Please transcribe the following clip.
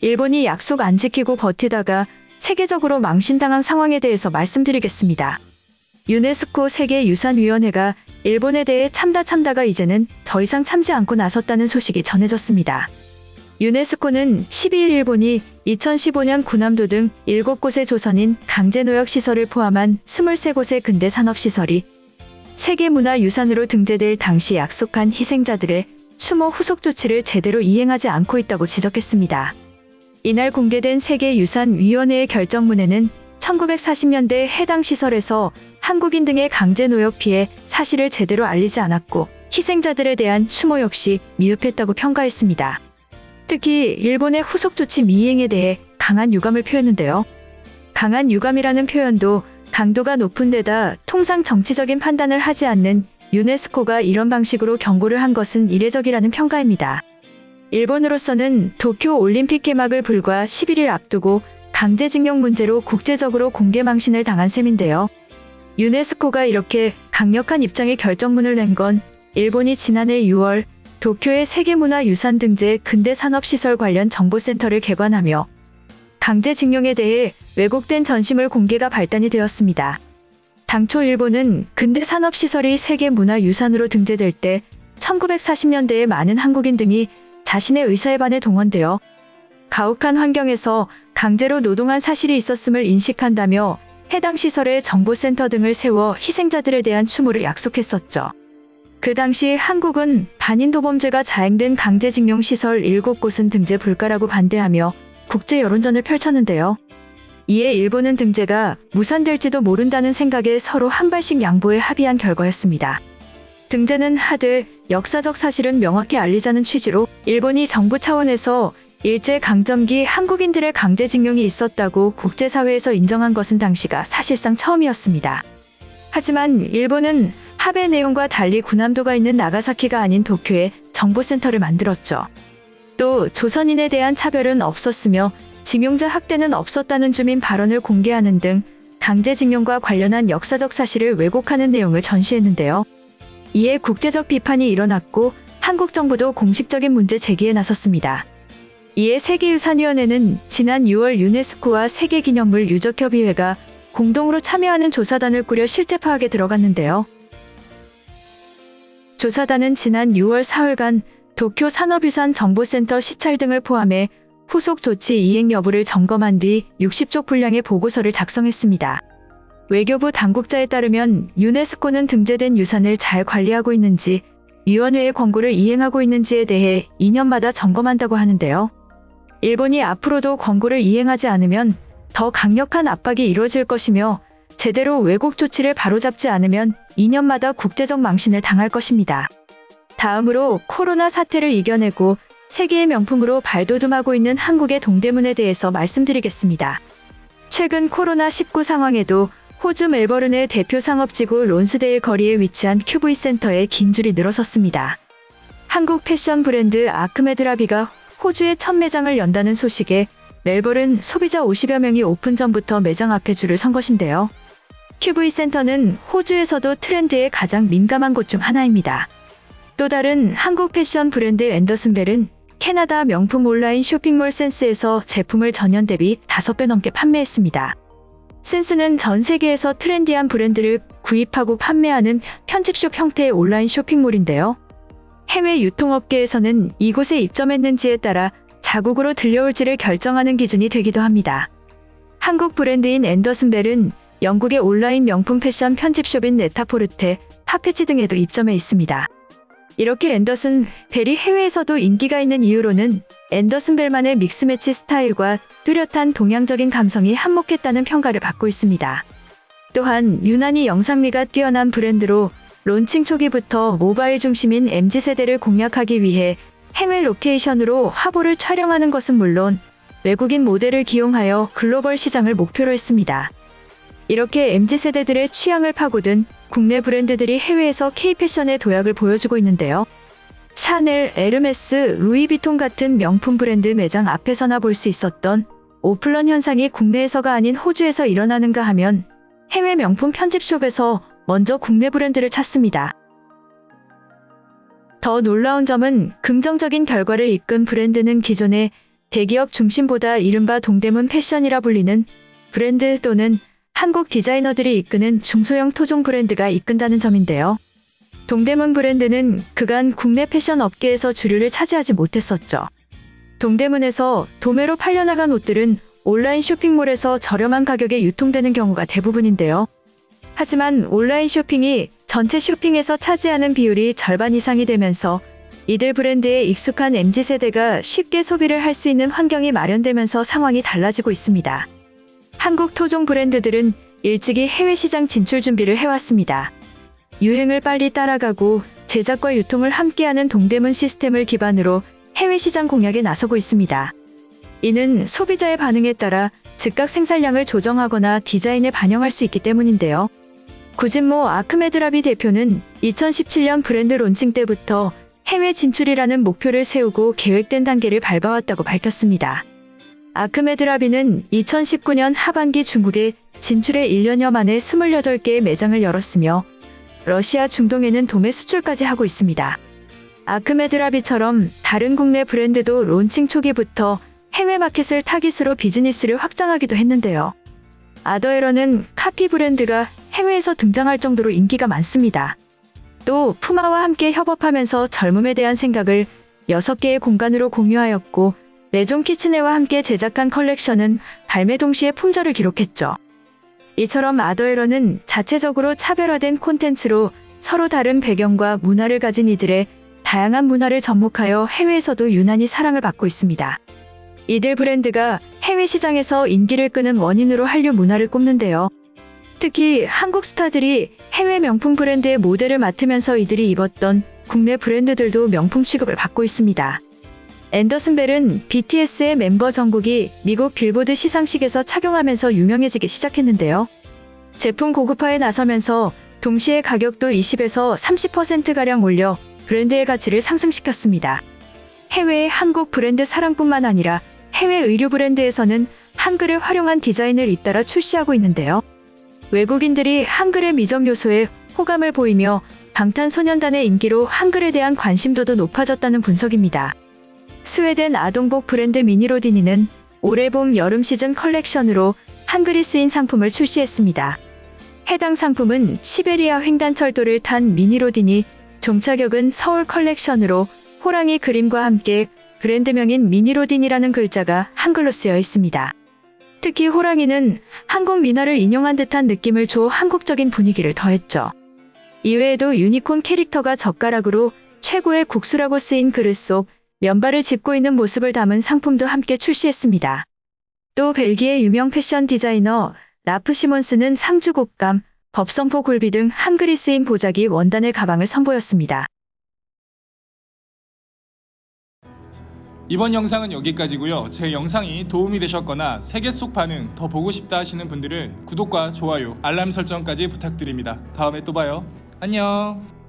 일본이 약속 안 지키고 버티다가 세계적으로 망신당한 상황에 대해서 말씀드리겠습니다. 유네스코 세계유산위원회가 일본에 대해 참다가 이제는 더 이상 참지 않고 나섰다는 소식이 전해졌습니다. 유네스코는 12일 일본이 2015년 군함도 등 7곳의 조선인 강제노역시설을 포함한 23곳의 근대산업시설이 세계문화유산으로 등재될 당시 약속한 희생자들의 추모 후속 조치를 제대로 이행하지 않고 있다고 지적했습니다. 이날 공개된 세계유산위원회의 결정문에는 1940년대 해당 시설에서 한국인 등의 강제노역 피해 사실을 제대로 알리지 않았고 희생자들에 대한 추모 역시 미흡했다고 평가했습니다. 특히 일본의 후속 조치 미이행에 대해 강한 유감을 표했는데요. 강한 유감이라는 표현도 강도가 높은 데다 통상 정치적인 판단을 하지 않는 유네스코가 이런 방식으로 경고를 한 것은 이례적이라는 평가입니다. 일본으로서는 도쿄 올림픽 개막을 불과 11일 앞두고 강제징용 문제로 국제적으로 공개망신을 당한 셈인데요. 유네스코가 이렇게 강력한 입장의 결정문을 낸 건 일본이 지난해 6월 도쿄의 세계문화유산 등재 근대산업시설 관련 정보센터를 개관하며 강제징용에 대해 왜곡된 전시물 공개가 발단이 되었습니다. 당초 일본은 근대산업시설이 세계문화유산으로 등재될 때 1940년대에 많은 한국인 등이 자신의 의사에 반해 동원되어 가혹한 환경에서 강제로 노동한 사실이 있었음을 인식한다며 해당 시설에 정보센터 등을 세워 희생자들에 대한 추모를 약속했었죠. 그 당시 한국은 반인도범죄가 자행된 강제징용 시설 7곳은 등재 불가라고 반대하며 국제 여론전을 펼쳤는데요. 이에 일본은 등재가 무산될지도 모른다는 생각에 서로 한 발씩 양보해 합의한 결과였습니다. 등재는 하되 역사적 사실은 명확히 알리자는 취지로 일본이 정부 차원에서 일제강점기 한국인들의 강제징용이 있었다고 국제사회에서 인정한 것은 당시가 사실상 처음이었습니다. 하지만 일본은 합의 내용과 달리 군함도가 있는 나가사키가 아닌 도쿄에 정보센터를 만들었죠. 또 조선인에 대한 차별은 없었으며 징용자 학대는 없었다는 주민 발언을 공개하는 등 강제징용과 관련한 역사적 사실을 왜곡하는 내용을 전시했는데요. 이에 국제적 비판이 일어났고 한국 정부도 공식적인 문제 제기에 나섰습니다. 이에 세계유산위원회는 지난 6월 유네스코와 세계기념물 유적협의회가 공동으로 참여하는 조사단을 꾸려 실태 파악에 들어갔는데요. 조사단은 지난 6월 4일간 도쿄 산업유산 정보센터 시찰 등을 포함해 후속 조치 이행 여부를 점검한 뒤 60쪽 분량의 보고서를 작성했습니다. 외교부 당국자에 따르면 유네스코는 등재된 유산을 잘 관리하고 있는지, 위원회의 권고를 이행하고 있는지에 대해 2년마다 점검한다고 하는데요. 일본이 앞으로도 권고를 이행하지 않으면 더 강력한 압박이 이루어질 것이며 제대로 왜곡 조치를 바로잡지 않으면 2년마다 국제적 망신을 당할 것입니다. 다음으로 코로나 사태를 이겨내고 세계의 명품으로 발돋움하고 있는 한국의 동대문에 대해서 말씀드리겠습니다. 최근 코로나19 상황에도 호주 멜버른의 대표 상업지구 론스데일 거리에 위치한 QV 센터에 긴 줄이 늘어섰습니다. 한국 패션 브랜드 아크메드라비가 호주에 첫 매장을 연다는 소식에 멜버른 소비자 50여 명이 오픈 전부터 매장 앞에 줄을 선 것인데요. QV 센터는 호주에서도 트렌드에 가장 민감한 곳 중 하나입니다. 또 다른 한국 패션 브랜드 앤더슨벨은 캐나다 명품 온라인 쇼핑몰 센스에서 제품을 전년 대비 5배 넘게 판매했습니다. 센스는 전 세계에서 트렌디한 브랜드를 구입하고 판매하는 편집숍 형태의 온라인 쇼핑몰인데요. 해외 유통업계에서는 이곳에 입점했는지에 따라 자국으로 들려올지를 결정하는 기준이 되기도 합니다. 한국 브랜드인 앤더슨벨은 영국의 온라인 명품 패션 편집숍인 네타포르테, 파페치 등에도 입점해 있습니다. 이렇게 앤더슨벨이 해외에서도 인기가 있는 이유로는 앤더슨벨만의 믹스매치 스타일과 뚜렷한 동양적인 감성이 한몫했다는 평가를 받고 있습니다. 또한 유난히 영상미가 뛰어난 브랜드로 론칭 초기부터 모바일 중심인 MZ세대를 공략하기 위해 해외 로케이션으로 화보를 촬영하는 것은 물론 외국인 모델을 기용하여 글로벌 시장을 목표로 했습니다. 이렇게 MZ세대들의 취향을 파고든 국내 브랜드들이 해외에서 K-패션의 도약을 보여주고 있는데요. 샤넬, 에르메스, 루이비통 같은 명품 브랜드 매장 앞에서나 볼 수 있었던 오플런 현상이 국내에서가 아닌 호주에서 일어나는가 하면 해외 명품 편집숍에서 먼저 국내 브랜드를 찾습니다. 더 놀라운 점은 긍정적인 결과를 이끈 브랜드는 기존의 대기업 중심보다 이른바 동대문 패션이라 불리는 브랜드 또는 한국 디자이너들이 이끄는 중소형 토종 브랜드가 이끈다는 점인데요. 동대문 브랜드는 그간 국내 패션 업계에서 주류를 차지하지 못했었죠. 동대문에서 도매로 팔려나간 옷들은 온라인 쇼핑몰에서 저렴한 가격에 유통되는 경우가 대부분인데요. 하지만 온라인 쇼핑이 전체 쇼핑에서 차지하는 비율이 절반 이상이 되면서 이들 브랜드에 익숙한 MZ세대가 쉽게 소비를 할 수 있는 환경이 마련되면서 상황이 달라지고 있습니다. 한국 토종 브랜드들은 일찍이 해외 시장 진출 준비를 해왔습니다. 유행을 빨리 따라가고 제작과 유통을 함께하는 동대문 시스템을 기반으로 해외 시장 공략에 나서고 있습니다. 이는 소비자의 반응에 따라 즉각 생산량을 조정하거나 디자인에 반영할 수 있기 때문인데요. 구진모 아크메드라비 대표는 2017년 브랜드 론칭 때부터 해외 진출이라는 목표를 세우고 계획된 단계를 밟아왔다고 밝혔습니다. 아크메드라비는 2019년 하반기 중국에 진출해 1년여 만에 28개의 매장을 열었으며 러시아 중동에는 도매 수출까지 하고 있습니다. 아크메드라비처럼 다른 국내 브랜드도 론칭 초기부터 해외 마켓을 타깃으로 비즈니스를 확장하기도 했는데요. 아더에러는 카피 브랜드가 해외에서 등장할 정도로 인기가 많습니다. 또 푸마와 함께 협업하면서 젊음에 대한 생각을 6개의 공간으로 공유하였고 메종 키츠네와 함께 제작한 컬렉션은 발매 동시에 품절을 기록했죠. 이처럼 아더에러는 자체적으로 차별화된 콘텐츠로 서로 다른 배경과 문화를 가진 이들의 다양한 문화를 접목하여 해외에서도 유난히 사랑을 받고 있습니다. 이들 브랜드가 해외 시장에서 인기를 끄는 원인으로 한류 문화를 꼽는데요. 특히 한국 스타들이 해외 명품 브랜드의 모델을 맡으면서 이들이 입었던 국내 브랜드들도 명품 취급을 받고 있습니다. 앤더슨 벨은 BTS의 멤버 정국이 미국 빌보드 시상식에서 착용하면서 유명해지기 시작했는데요. 제품 고급화에 나서면서 동시에 가격도 20에서 30%가량 올려 브랜드의 가치를 상승시켰습니다. 해외의 한국 브랜드 사랑뿐만 아니라 해외 의류 브랜드에서는 한글을 활용한 디자인을 잇따라 출시하고 있는데요. 외국인들이 한글의 미적 요소에 호감을 보이며 방탄소년단의 인기로 한글에 대한 관심도도 높아졌다는 분석입니다. 스웨덴 아동복 브랜드 미니로디니는 올해 봄 여름 시즌 컬렉션으로 한글이 쓰인 상품을 출시했습니다. 해당 상품은 시베리아 횡단철도를 탄 미니로디니, 종착역은 서울 컬렉션으로 호랑이 그림과 함께 브랜드명인 미니로딘이라는 글자가 한글로 쓰여 있습니다. 특히 호랑이는 한국 민화를 인용한 듯한 느낌을 줘 한국적인 분위기를 더했죠. 이외에도 유니콘 캐릭터가 젓가락으로 최고의 국수라고 쓰인 그릇 속 면발을 짚고 있는 모습을 담은 상품도 함께 출시했습니다. 또 벨기에 유명 패션 디자이너 라프 시몬스는 상주 곶감, 법성포 굴비 등 한글이 쓰인 보자기 원단의 가방을 선보였습니다. 이번 영상은 여기까지고요. 제 영상이 도움이 되셨거나 세계 속 반응 더 보고 싶다 하시는 분들은 구독과 좋아요, 알람 설정까지 부탁드립니다. 다음에 또 봐요. 안녕.